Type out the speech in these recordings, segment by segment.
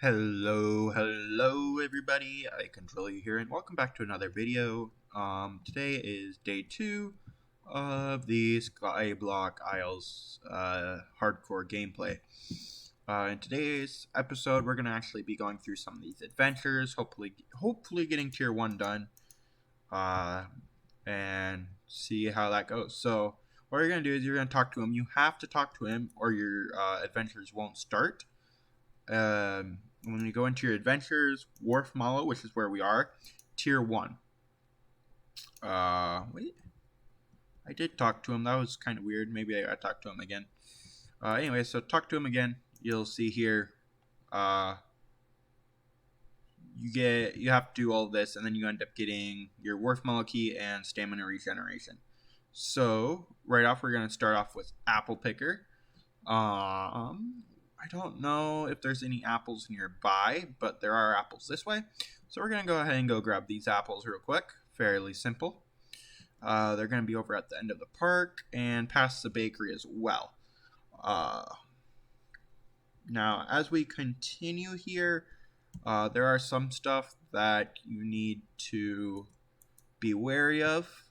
Hello everybody, I Control You here, and welcome back to another video. Today is day 2 of the Skyblock Isles hardcore gameplay. In today's episode, we're gonna actually be going through some of these adventures, hopefully getting tier 1 done, and see how that goes. So, what you're gonna do is you're gonna talk to him. You have to talk to him, or your adventures won't start. When you go into your adventures, Wharf Mallow, which is where we are, tier 1. Wait. I did talk to him. That was kind of weird. Maybe I talked to him again. Anyway, so talk to him again. You'll see here. You have to do all this, and then you end up getting your Wharf Mallow key and stamina regeneration. So right off, we're gonna start off with Apple Picker. I don't know if there's any apples nearby, but there are apples this way. So we're going to go ahead and go grab these apples real quick. Fairly simple. They're going to be over at the end of the park and past the bakery as well. Now, as we continue here, there are some stuff that you need to be wary of.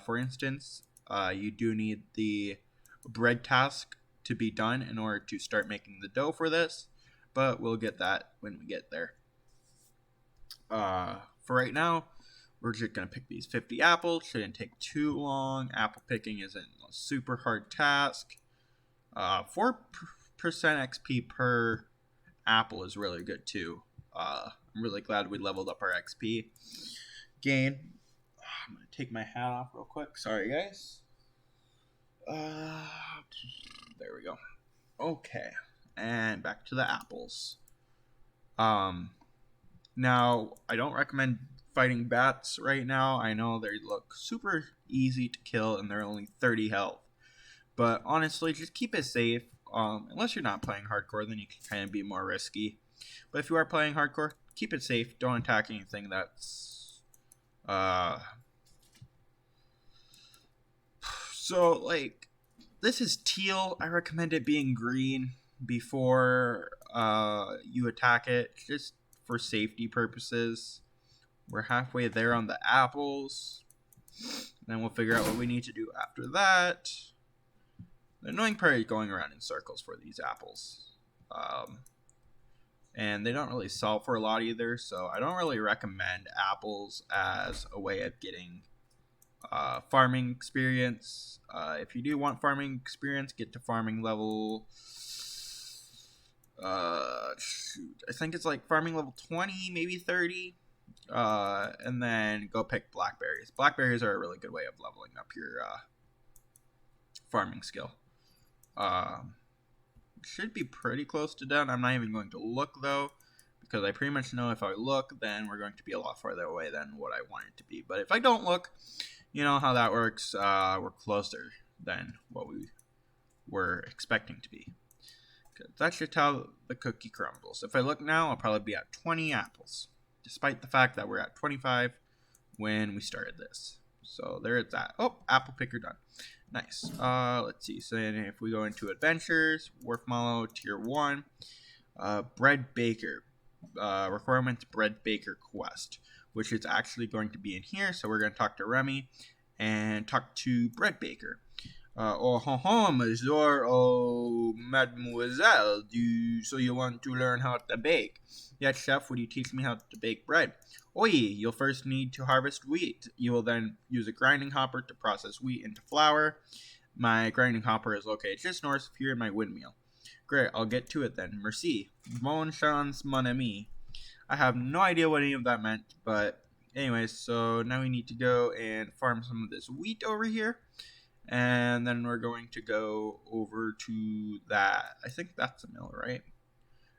For instance, you do need the bread task to be done in order to start making the dough for this, but we'll get that when we get there. For right now, we're just going to pick these 50 apples. Shouldn't take too long. Apple picking isn't a super hard task. 4% XP per apple is really good too. I'm really glad we leveled up our XP gain. I'm going to take my hat off real quick. Sorry, guys. There we go. Okay, and back to the apples. Now, I don't recommend fighting bats right now. I know they look super easy to kill and they're only 30 health. But honestly, just keep it safe. Unless you're not playing hardcore, then you can kind of be more risky. But if you are playing hardcore, keep it safe. Don't attack anything that's... So, like... This is teal. I recommend it being green before you attack it, just for safety purposes. We're halfway there on the apples. Then we'll figure out what we need to do after that. The annoying part is going around in circles for these apples. And they don't really sell for a lot either, so I don't really recommend apples as a way of getting farming experience. If you do want farming experience, get to farming level I think it's like farming level 20, maybe 30, and then go pick blackberries. Blackberries are a really good way of leveling up your farming skill. Should be pretty close to done. I'm not even going to look though, because I pretty much know if I look, then we're going to be a lot farther away than what I want it to be. But if I don't look, you know how that works. We're closer than what we were expecting to be. That's just how the cookie crumbles. If I look now, I'll probably be at 20 apples, despite the fact that we're at 25 when we started this. So there it's at. Oh, apple picker done. Nice. Let's see. So then if we go into adventures, Wharf Mallow, tier 1, bread baker, requirements bread baker quest, which is actually going to be in here. So we're going to talk to Remy and talk to bread baker. Oh, monsieur, oh, mademoiselle, so you want to learn how to bake? Yes, chef, would you teach me how to bake bread? Oi, you'll first need to harvest wheat. You will then use a grinding hopper to process wheat into flour. My grinding hopper is located just north of here in my windmill. Great, I'll get to it then. Merci. Bonne chance, mon ami. I have no idea what any of that meant, but anyways, so now we need to go and farm some of this wheat over here. And then we're going to go over to that. I think that's the mill, right?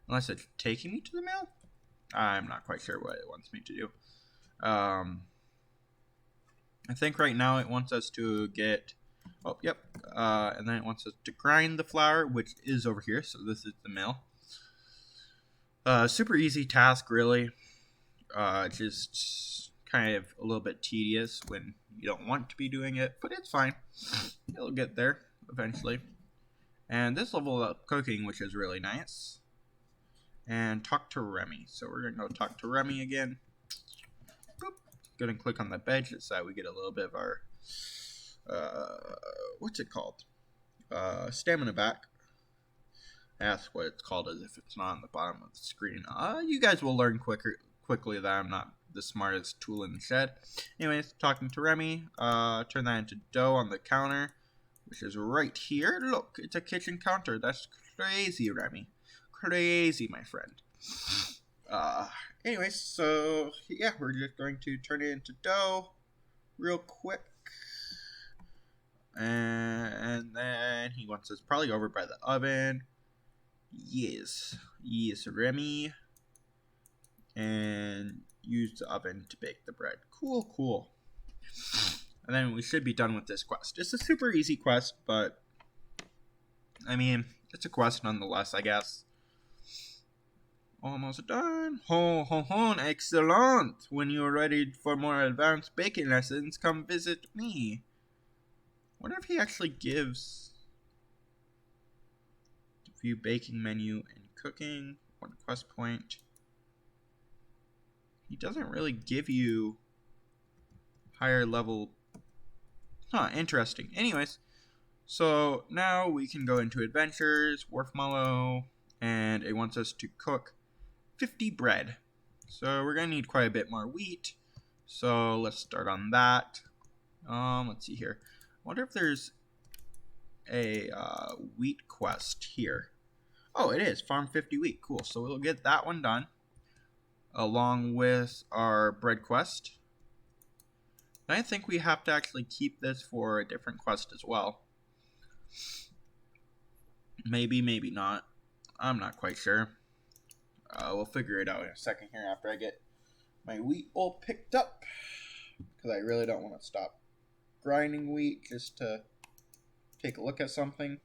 Unless it's taking me to the mill? I'm not quite sure what it wants me to do. I think right now it wants us to get... Oh, yep. And then it wants us to grind the flour, which is over here. So this is the mill. Super easy task, really. Just kind of a little bit tedious when you don't want to be doing it, but it's fine. It'll get there eventually. And this level up cooking, which is really nice. and talk to Remy. So we're gonna go talk to Remy again. Boop. Gonna click on the badge so that we get a little bit of our what's it called? Stamina back. Ask what it's called as if it's not on the bottom of the screen. You guys will learn quickly that I'm not the smartest tool in the shed. Anyways, talking to Remy. Turn that into dough on the counter, which is right here. Look, it's a kitchen counter. That's crazy, Remy. Crazy, my friend. Anyways, so yeah, we're just going to turn it into dough real quick. And then he wants us probably over by the oven. Yes, Remy. And use the oven to bake the bread. Cool. And then we should be done with this quest. It's a super easy quest, but I mean, it's a quest nonetheless, I guess. Almost done. Excellent. When you're ready for more advanced baking lessons, come visit me. Wonder if he actually gives view baking menu and cooking. 1 quest point. He doesn't really give you higher level. Interesting. Anyways, so now we can go into adventures, Wharfmallow, and it wants us to cook 50 bread. So we're going to need quite a bit more wheat. So let's start on that. Let's see here. I wonder if there's a wheat quest here. Oh, it is. Farm 50 wheat. Cool. So we'll get that one done along with our bread quest. And I think we have to actually keep this for a different quest as well. Maybe not. I'm not quite sure. We'll figure it out in a second here after I get my wheat all picked up. Because I really don't want to stop grinding wheat just to take a look at something.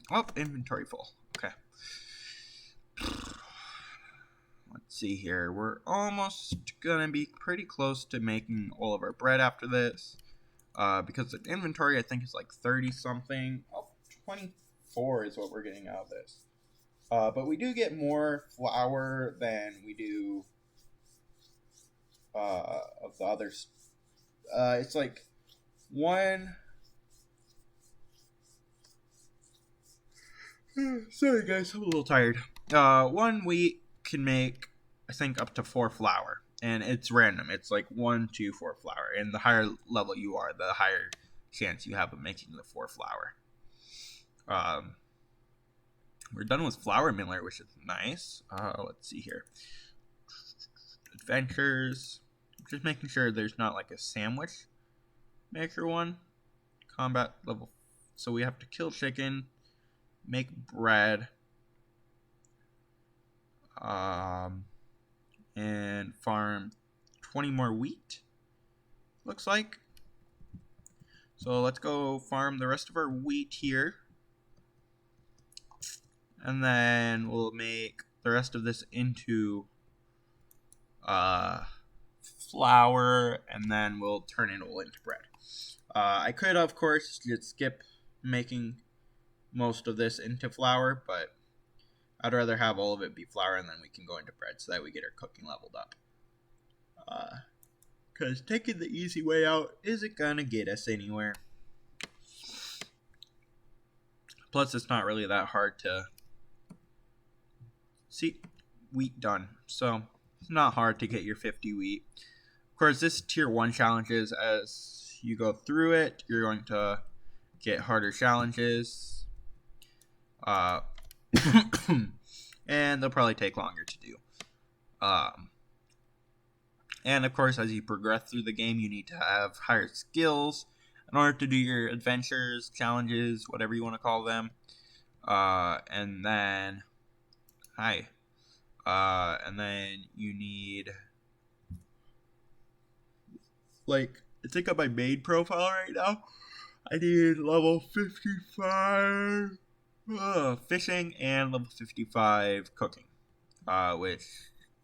Oh, inventory full. Okay. Let's see here. We're almost gonna be pretty close to making all of our bread after this. Because the inventory I think is like 30 something. Oh, 24 is what we're getting out of this. But we do get more flour than we do of the others. It's like one. Sorry guys, I'm a little tired. 1 wheat can make, I think, up to 4 flour. And it's random. It's like 1, 2, 4 flour. And the higher level you are, the higher chance you have of making the 4 flour. We're done with Flour Miller, which is nice. Let's see here. Adventures. Just making sure there's not like a sandwich maker one. Combat level. So we have to kill chicken, make bread, and farm 20 more wheat, looks like. So let's go farm the rest of our wheat here. And then we'll make the rest of this into flour, and then we'll turn it all into bread. I could, of course, just skip making most of this into flour, but I'd rather have all of it be flour, and then we can go into bread so that we get our cooking leveled up. Because taking the easy way out isn't gonna get us anywhere. Plus, it's not really that hard to see wheat done, so it's not hard to get your 50 wheat. Of course, this tier 1 challenges, as you go through it, you're going to get harder challenges. And they'll probably take longer to do. And of course, as you progress through the game, you need to have higher skills in order to do your adventures, challenges, whatever you want to call them. And then you need, like, I think on my main profile right now, I need level 55 fishing, and level 55 cooking, which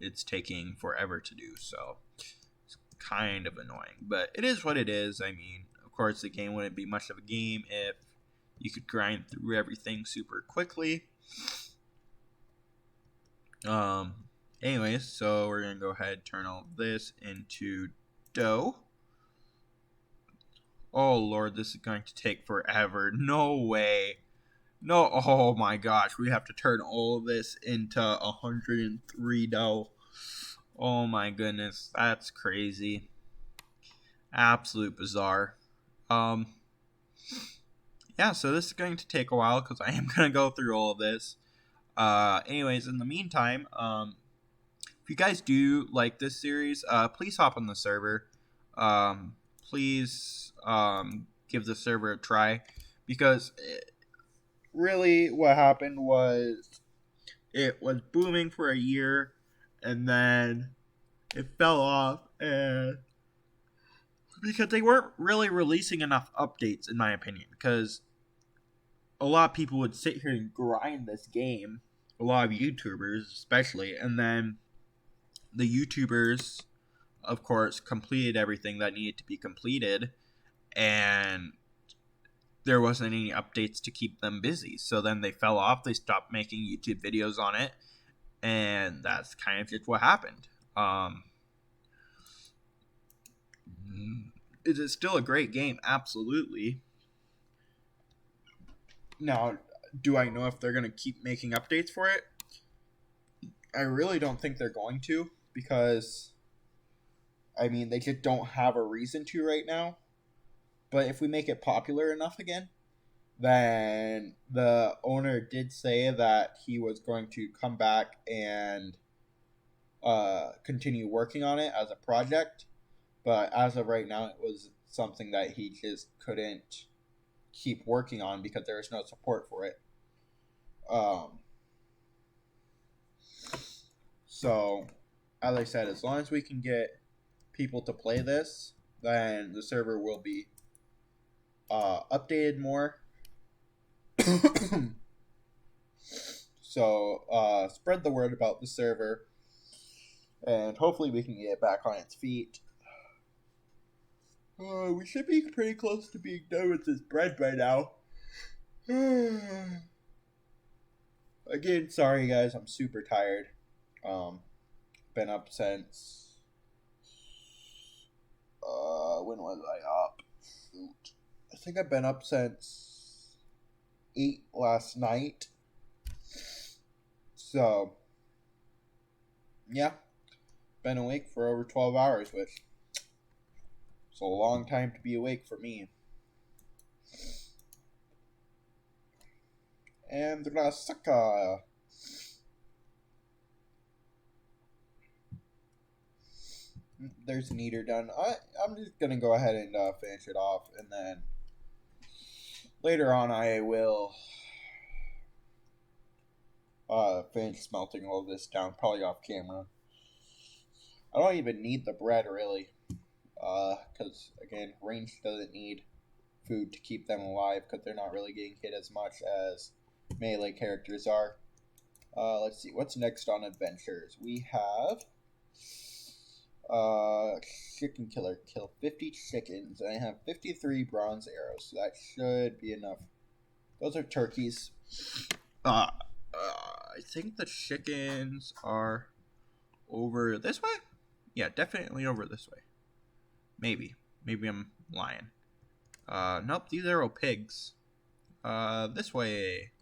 it's taking forever to do, so it's kind of annoying. But it is what it is. I mean, of course, the game wouldn't be much of a game if you could grind through everything super quickly. Anyways, so we're going to go ahead and turn all this into dough. Oh, Lord, this is going to take forever. No way. No, oh my gosh, we have to turn all of this into 103 dough. Oh my goodness, that's crazy. Absolute bizarre. Yeah, so this is going to take a while because I am going to go through all of this. Anyways, in the meantime, if you guys do like this series, please hop on the server. Please give the server a try, because really what happened was it was booming for a year, and then it fell off, and because they weren't really releasing enough updates, in my opinion, because a lot of people would sit here and grind this game, a lot of YouTubers especially, and then the YouTubers, of course, completed everything that needed to be completed, and there wasn't any updates to keep them busy. So then they fell off, they stopped making YouTube videos on it, and that's kind of just what happened. Is it still a great game? Absolutely. Now, do I know if they're going to keep making updates for it? I really don't think they're going to, because, I mean, they just don't have a reason to right now. But if we make it popular enough again, then the owner did say that he was going to come back and continue working on it as a project. But as of right now, it was something that he just couldn't keep working on because there was no support for it. So, as I said, as long as we can get people to play this, then the server will be updated more. So, spread the word about the server, and hopefully we can get it back on its feet. We should be pretty close to being done with this bread by now. Again, sorry guys, I'm super tired. Been up since when was I up? Shoot. I think I've been up since 8 last night. So yeah, been awake for over 12 hours, which is a long time to be awake for me. And Rasaka. There's an eater done. I'm just gonna go ahead and finish it off, and then later on I will finish smelting all this down, probably off camera. I don't even need the bread really, because again, ranged doesn't need food to keep them alive because they're not really getting hit as much as melee characters are. Let's see, what's next on adventures? We have chicken killer. Kill 50 chickens, and I have 53 bronze arrows, so that should be enough. Those are turkeys. I think the chickens are over this way? Yeah, definitely over this way. Maybe I'm lying. Nope, these are all pigs. This way.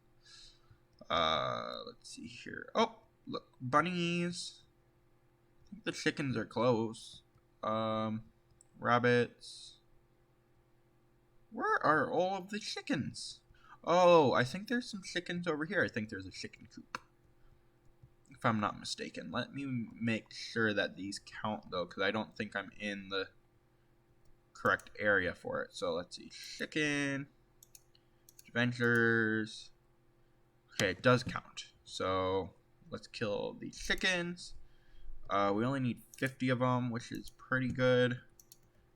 Let's see here. Oh, look, bunnies. I think the chickens are close. Rabbits. Where are all of the chickens? Oh, I think there's some chickens over here. I think there's a chicken coop, if I'm not mistaken. Let me make sure that these count, though, because I don't think I'm in the correct area for it. So let's see. Chicken. Adventures. Okay, it does count. So let's kill these chickens. We only need 50 of them, which is pretty good.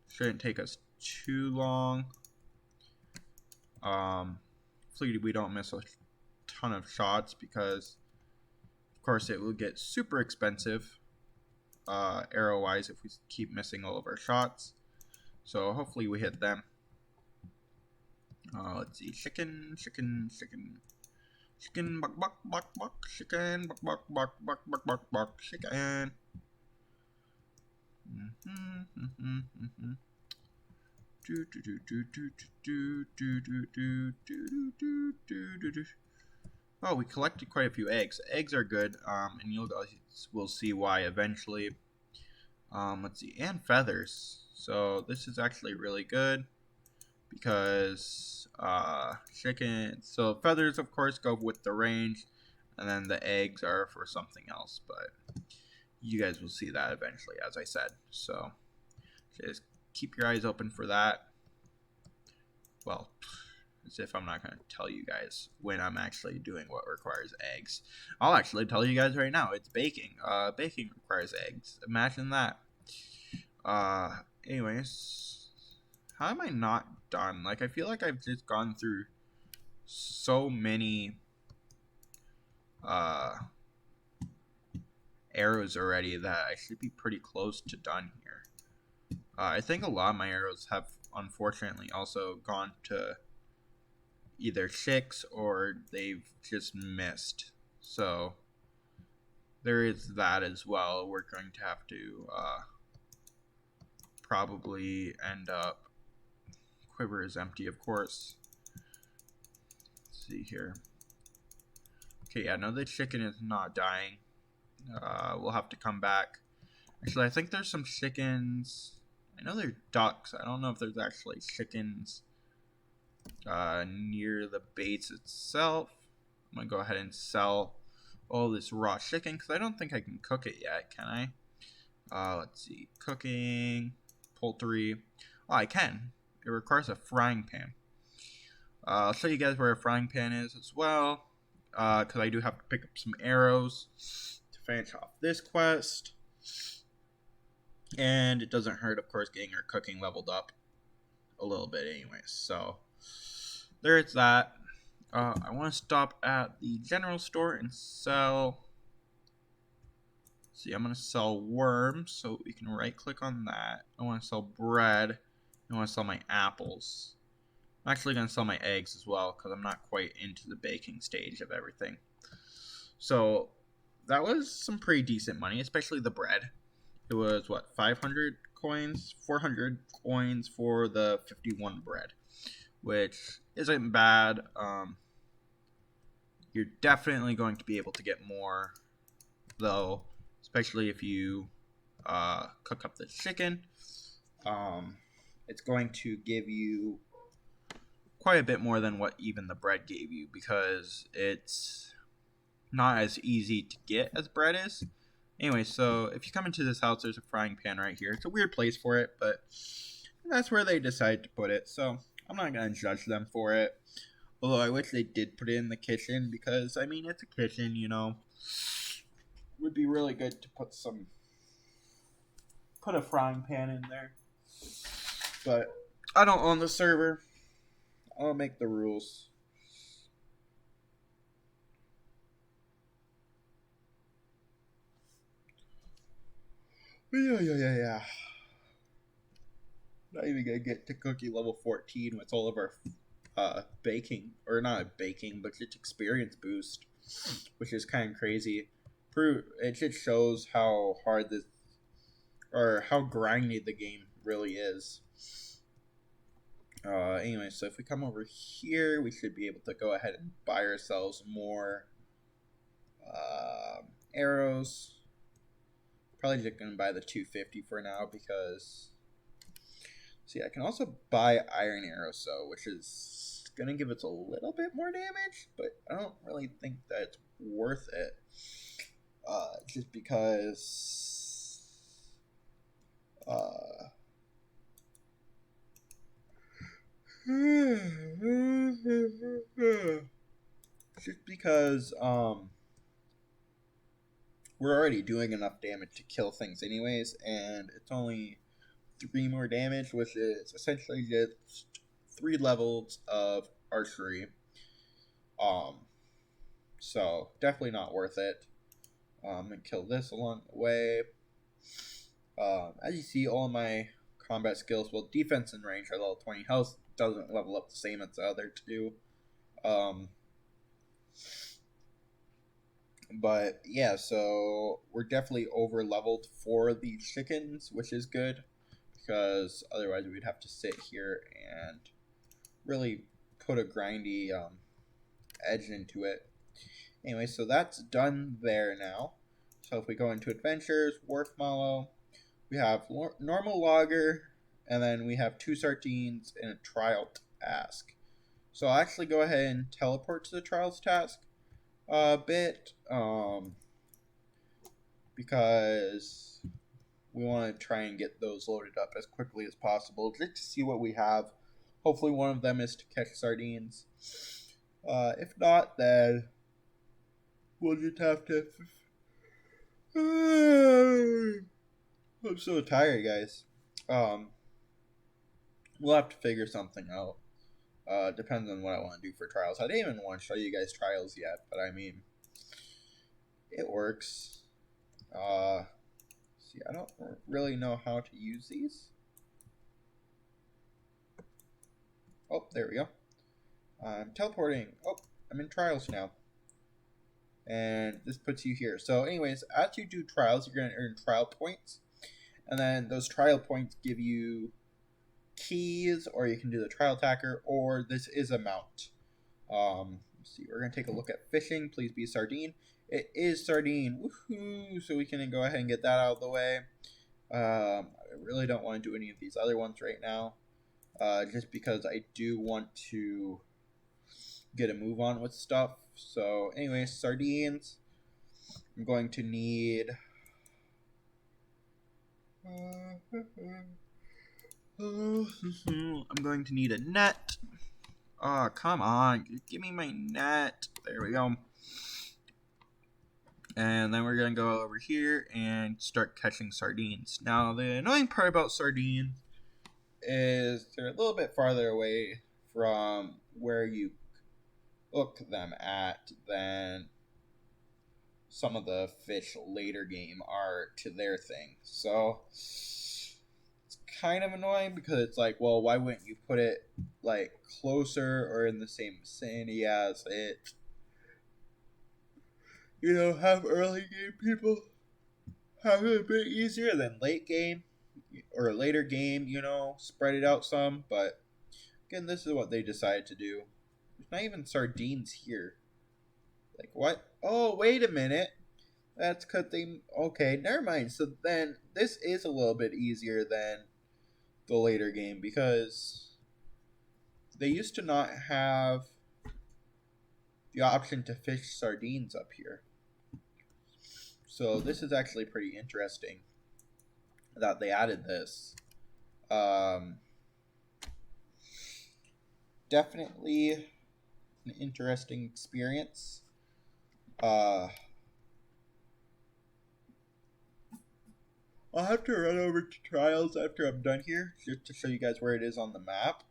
Shouldn't take us too long. Hopefully we don't miss a ton of shots because, of course, it will get super expensive arrow-wise if we keep missing all of our shots. So hopefully we hit them. Let's see. Chicken, chicken, chicken. Chicken, buck, buck, buck, buck. Chicken, buck, buck, buck, buck, buck, buck, buck. Chicken. Oh, we collected quite a few eggs. Eggs are good, and you'll guys will see why eventually. Let's see, and feathers. So this is actually really good because chicken. So feathers, of course, go with the range, and then the eggs are for something else. But you guys will see that eventually, as I said. So just keep your eyes open for that. Well, as if I'm not going to tell you guys when I'm actually doing what requires eggs. I'll actually tell you guys right now. It's baking. Baking requires eggs. Imagine that. Anyways, how am I not done? Like, I feel like I've just gone through so many arrows already that I should be pretty close to done here. I think a lot of my arrows have unfortunately also gone to either chicks or they've just missed. So there is that as well. We're going to have to probably end up. Quiver is empty, of course. Let's see here. Okay, yeah, no, the chicken is not dying. We'll have to come back. Actually, I think there's some chickens. I know they're ducks. I don't know if there's actually chickens near the base itself. I'm going to go ahead and sell all this raw chicken because I don't think I can cook it yet, can I? Let's see. Cooking, poultry. Oh, I can. It requires a frying pan. I'll show you guys where a frying pan is as well because I do have to pick up some arrows to finish off this quest. And it doesn't hurt, of course, getting our cooking leveled up a little bit anyways. So there's that. I want to stop at the general store and sell. See, I'm going to sell worms, so we can right click on that. I want to sell bread. I want to sell my apples. I'm actually going to sell my eggs as well because I'm not quite into the baking stage of everything. So that was some pretty decent money, especially the bread. It was, what, 500 coins? 400 coins for the 51 bread, which isn't bad. You're definitely going to be able to get more, though, especially if you cook up the chicken. It's going to give you quite a bit more than what even the bread gave you because it's not as easy to get as bread is. Anyway, so if you come into this house, there's a frying pan right here. It's a weird place for it, but that's where they decide to put it. So I'm not going to judge them for it. Although I wish they did put it in the kitchen because, I mean, it's a kitchen, you know. It would be really good to put a frying pan in there. But I don't own the server. I'll make the rules. Yeah. Not even gonna get to cookie level 14 with all of our baking, or not baking, but just experience boost, which is kind of crazy. It just shows how hard this, or how grindy the game really is. Anyway, so if we come over here, we should be able to go ahead and buy ourselves more arrows. Probably just going to buy the 250 for now because, see, I can also buy iron arrows, so which is going to give us a little bit more damage, but I don't really think that it's worth it. Just because we're already doing enough damage to kill things anyways, and it's only 3 more damage, which is essentially just 3 levels of archery. So definitely not worth it. And kill this along the way. As you see, all of my combat skills, well, defense and range are level 20. Health doesn't level up the same as the other two. But yeah, so we're definitely over leveled for these chickens, which is good, because otherwise we'd have to sit here and really put a grindy edge into it. Anyway, so that's done there now. So if we go into adventures, wharf mallow, we have normal logger, and then we have 2 sardines and a trial task. So I'll actually go ahead and teleport to the trials task a bit, because we want to try and get those loaded up as quickly as possible, just to see what we have. Hopefully one of them is to catch sardines. If not, then we'll just have to... I'm so tired, guys. We'll have to figure something out. Depends on what I want to do for trials. I didn't even want to show you guys trials yet, but I mean, it works. See, I don't really know how to use these. Oh, there we go. I'm teleporting. Oh, I'm in trials now. And this puts you here. So anyways, as you do trials, you're going to earn trial points. And then those trial points give you keys, or you can do the trial tacker, or this is a mount. Let's see, we're going to take a look at fishing. Please be sardine. It is sardine. Woohoo! So we can go ahead and get that out of the way. I really don't want to do any of these other ones right now. Just because I do want to get a move on with stuff. So anyways, sardines. I'm going to need... I'm going to need a net. Oh, come on. Give me my net. There we go. And then we're going to go over here and start catching sardines. Now, the annoying part about sardines is they're a little bit farther away from where you hook them at than some of the fish later game are to their thing. So it's kind of annoying, because it's like, well, why wouldn't you put it like closer or in the same vicinity as it? You know, have early game people have it a bit easier than late game or later game, you know, spread it out some. But again, this is what they decided to do. There's not even sardines here. Like, what? Oh, wait a minute. That's because they... Okay, never mind. So then this is a little bit easier than the later game, because they used to not have the option to fish sardines up here. So this is actually pretty interesting that they added this. Definitely an interesting experience. I'll have to run over to trials after I'm done here, just to show you guys where it is on the map.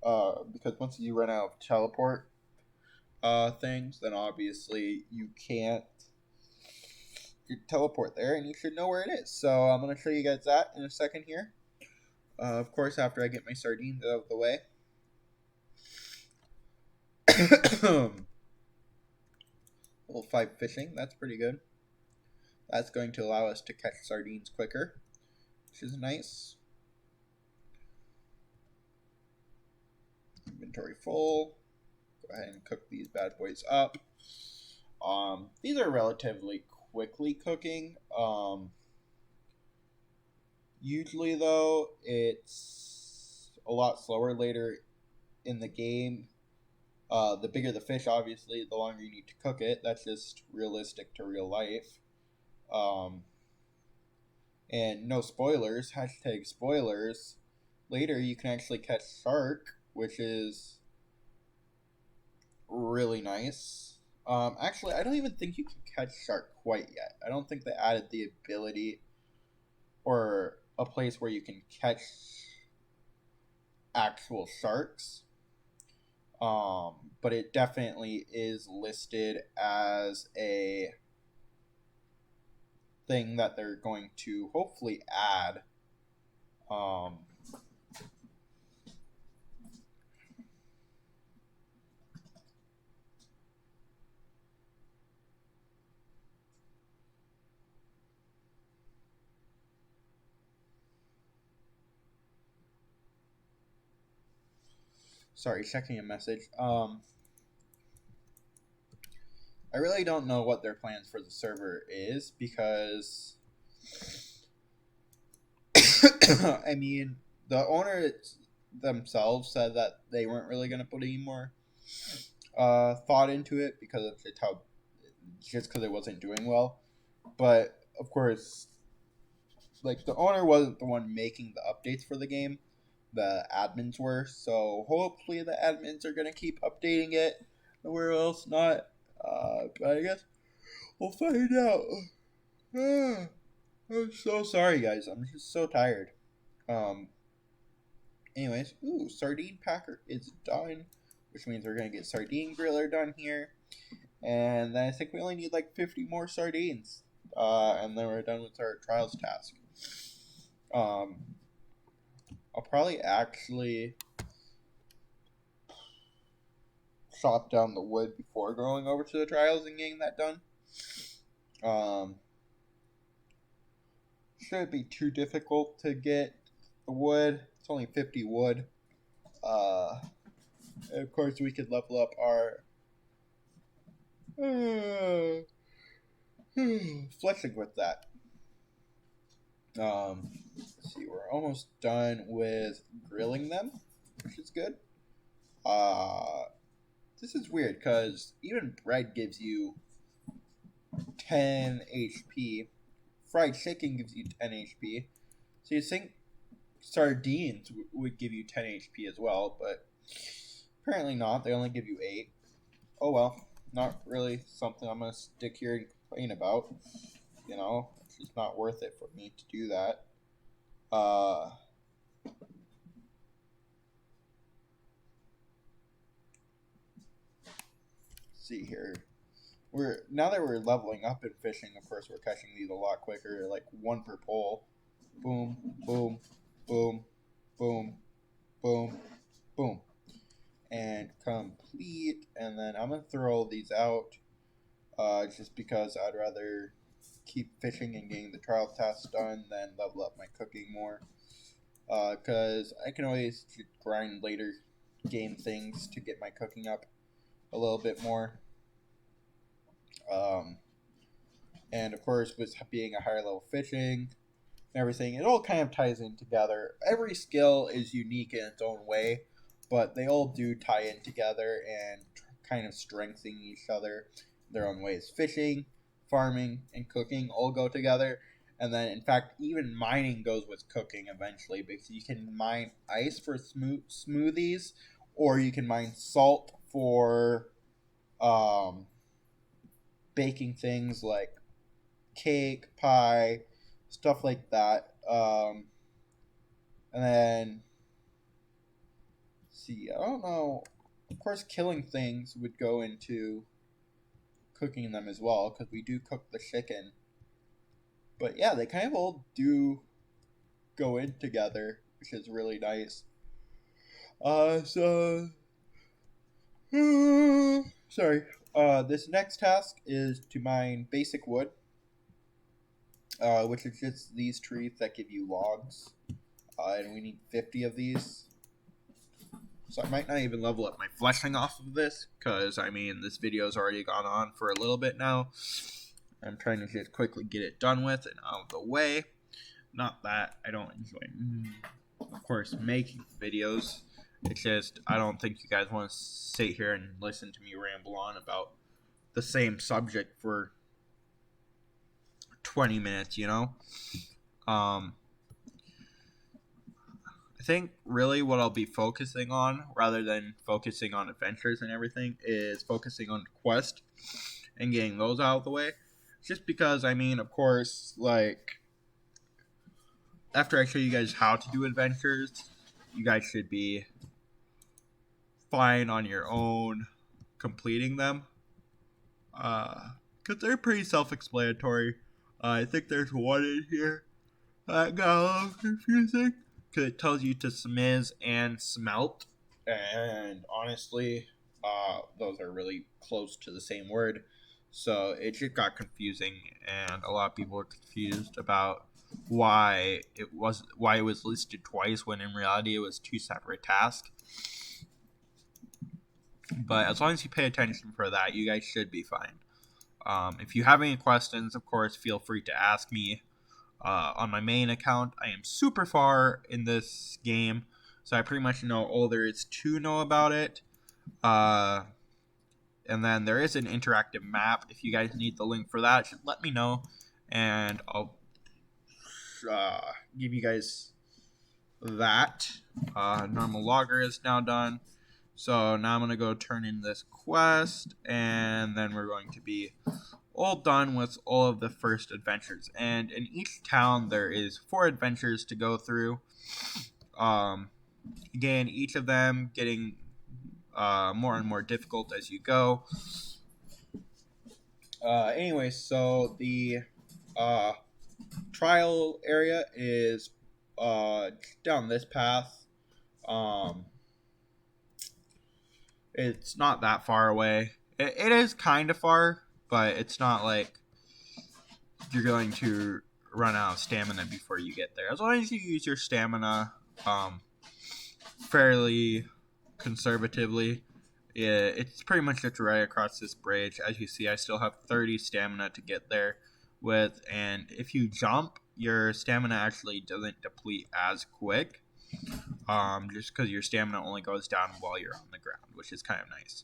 Because once you run out of teleport things, then obviously you can't teleport there, and you should know where it is. So I'm going to show you guys that in a second here. Of course, after I get my sardines out of the way. Level 5 fishing, that's pretty good. That's going to allow us to catch sardines quicker, which is nice. Inventory full. Go ahead and cook these bad boys up. These are relatively quickly cooking. Usually, though, it's a lot slower later in the game. The bigger the fish, obviously, the longer you need to cook it. That's just realistic to real life. And no spoilers, hashtag spoilers. Later, you can actually catch shark, which is really nice. Actually, I don't even think you can catch shark quite yet. I don't think they added the ability or a place where you can catch actual sharks. But it definitely is listed as a thing that they're going to hopefully add. Sorry, checking a message. I really don't know what their plans for the server is because I mean, the owner themselves said that they weren't really going to put any more thought into it because of just because it wasn't doing well. But of course, like the owner wasn't the one making the updates for the game. The admins were, so hopefully the admins are gonna keep updating it. Nowhere else not. But I guess we'll find out. I'm so sorry, guys. I'm just so tired. Um. Anyways, ooh, sardine packer is done, which means we're gonna get sardine griller done here, and then I think we only need like 50 more sardines, and then we're done with our trials task. I'll probably actually chop down the wood before going over to the trials and getting that done. Shouldn't be too difficult to get the wood. It's only 50 wood. And of course, we could level up our fleshing with that. Let's see, we're almost done with grilling them, which is good. This is weird because even bread gives you 10 HP. Fried chicken gives you 10 HP. So you think sardines would give you 10 HP as well, but apparently not. They only give you 8. Oh well, not really something I'm going to stick here and complain about. You know, it's just not worth it for me to do that. See here. Now that we're leveling up in fishing, of course, we're catching these a lot quicker, like 1 per pole. Boom, boom, boom, boom, boom, boom. And complete. And then I'm going to throw these out just because I'd rather keep fishing and getting the trial tasks done than level up my cooking more. Because I can always grind later game things to get my cooking up a little bit more. And of course, with being a higher level fishing and everything, it all kind of ties in together. Every skill is unique in its own way, but they all do tie in together and kind of strengthen each other in their own ways. Fishing, farming, and cooking all go together. And then, in fact, even mining goes with cooking eventually because you can mine ice for smoothies, or you can mine salt for baking things like cake, pie, stuff like that. And then, see, I don't know. Of course, killing things would go into cooking them as well because we do cook the chicken. But yeah, they kind of all do go in together, which is really nice. Sorry. This next task is to mine basic wood, which is just these trees that give you logs, and we need 50 of these. So I might not even level up my fleshing off of this, because, I mean, this video's already gone on for a little bit now. I'm trying to just quickly get it done with and out of the way. Not that I don't enjoy, of course, making videos. It's just, I don't think you guys want to sit here and listen to me ramble on about the same subject for 20 minutes, you know? I think really what I'll be focusing on, rather than focusing on adventures and everything, is focusing on quest and getting those out of the way. Just because, I mean, of course, like, after I show you guys how to do adventures, you guys should be fine on your own completing them. Because they're pretty self-explanatory. I think there's one in here that got a little confusing. Because it tells you to smiz and smelt. And honestly, those are really close to the same word. So it just got confusing. And a lot of people were confused about why it was listed twice when in reality it was two separate tasks. But as long as you pay attention for that, you guys should be fine. If you have any questions, of course, feel free to ask me on my main account. I am super far in this game, so I pretty much know all there is to know about it. And then there is an interactive map. If you guys need the link for that, just let me know, and I'll give you guys that. Normal logger is now done. So now I'm going to go turn in this quest, and then we're going to be all done with all of the first adventures. And in each town, there is 4 adventures to go through. Again, each of them getting more and more difficult as you go. Anyway, so the trial area is down this path. It's not that far away. It is kind of far, but it's not like you're going to run out of stamina before you get there. As long as you use your stamina fairly conservatively, it's pretty much just right across this bridge. As you see, I still have 30 stamina to get there with, and if you jump, your stamina actually doesn't deplete as quick. Just because your stamina only goes down while you're on the ground, which is kind of nice.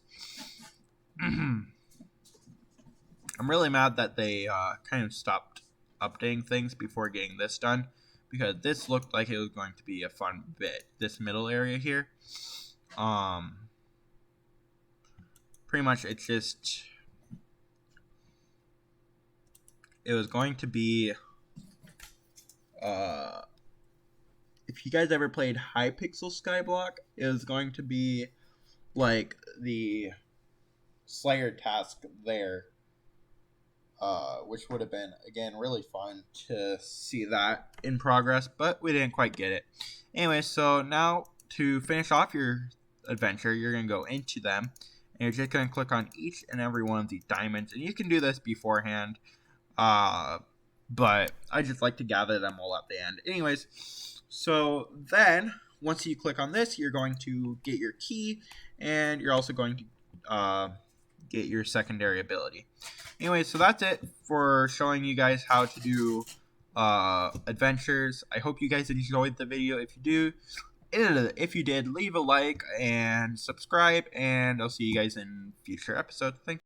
I'm really mad that they kind of stopped updating things before getting this done, because this looked like it was going to be a fun bit. This middle area here, pretty much it was going to be if you guys ever played Hypixel Skyblock, it was going to be like the Slayer task there, which would have been, again, really fun to see that in progress, but we didn't quite get it. Anyway, so now to finish off your adventure, you're going to go into them, and you're just going to click on each and every one of these diamonds, and you can do this beforehand, but I just like to gather them all at the end. Anyways, so then once you click on this, you're going to get your key, and you're also going to get your secondary ability. Anyway, so that's it for showing you guys how to do adventures. I hope you guys enjoyed the video. If you did, leave a like and subscribe, and I'll see you guys in future episodes. Thanks.